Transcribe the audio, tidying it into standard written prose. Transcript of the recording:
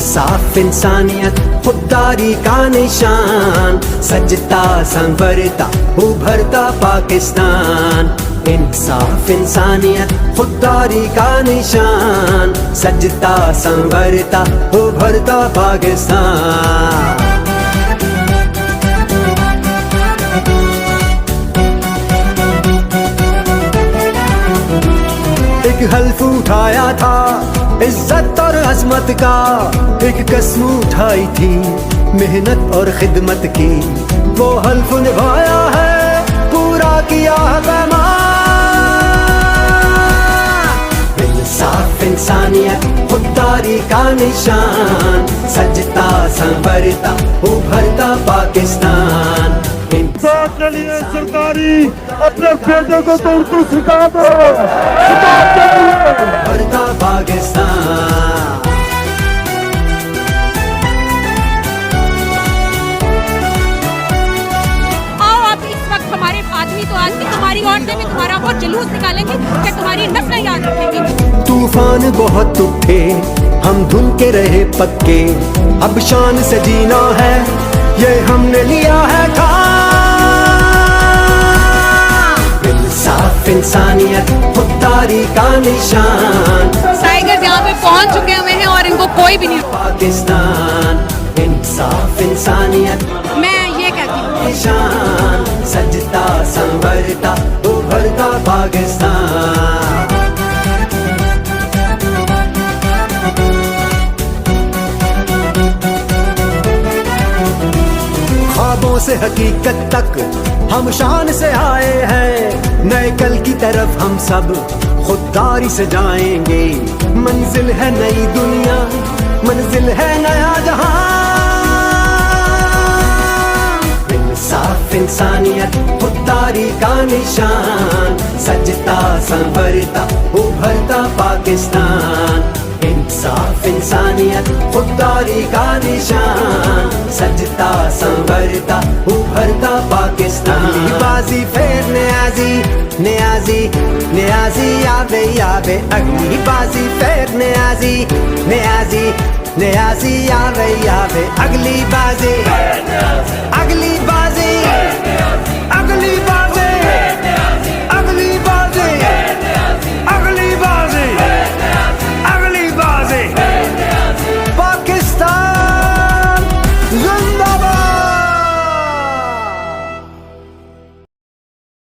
इंसाफ इंसानियत खुददारी का निशान, सजता संवरता उभरता पाकिस्तान। इंसाफ इंसानियत खुददारी का निशान, सजता संवरता उभरता पाकिस्तान। एक हल्फ उठाया था इज्जत और अजमत का, एक कसम उठाई थी मेहनत और खिदमत की। वो हल्फ निभाया है, पूरा किया है पैमान। इंसाफ इंसानियत खुददारी का निशान, सजता संवरता उभरता पाकिस्तान। चलिए सरकारी अपने बेटे को तो उर्दू सिखा दो, उभरता पाकिस्तान। हमारे आदमी तो आदमी तुम्हारी औरतें भी तुम्हारा बहुत जुलूस निकालेंगे कि तुम्हारी नस्लें याद रखेंगी। तूफान बहुत उठे हम धुन के रहे पक्के, अब शान से जीना है ये हमने लिया है ठान। इंसाफ इंसानियत खुददारी का निशान, टाइगर यहाँ पे पहुँच चुके हुए हैं और इनको कोई भी नहीं। पाकिस्तान इंसाफ इंसानियत मैं ये कहती हूँ निशान, सजता संवरता उभरता पाकिस्तान। ख्वाबों से हकीकत तक हम शान से आए हैं, नए कल की तरफ हम सब खुददारी से जाएंगे। मंजिल है नई दुनिया, मंजिल है नया जहां। इंसाफ इंसानियत खुददारी का निशान, सजता संवरता उभरता पाकिस्तान। इंसाफ इंसानियत खुददारी का निशान, सजता संवरता उभरता पाकिस्तान। अगली बाजी फिर न्याजी न्याजी न्याजी याबे याबे, अगली बाजी फिर न्याजी न्याजी न्याजी याबे याबे, अगली बाजी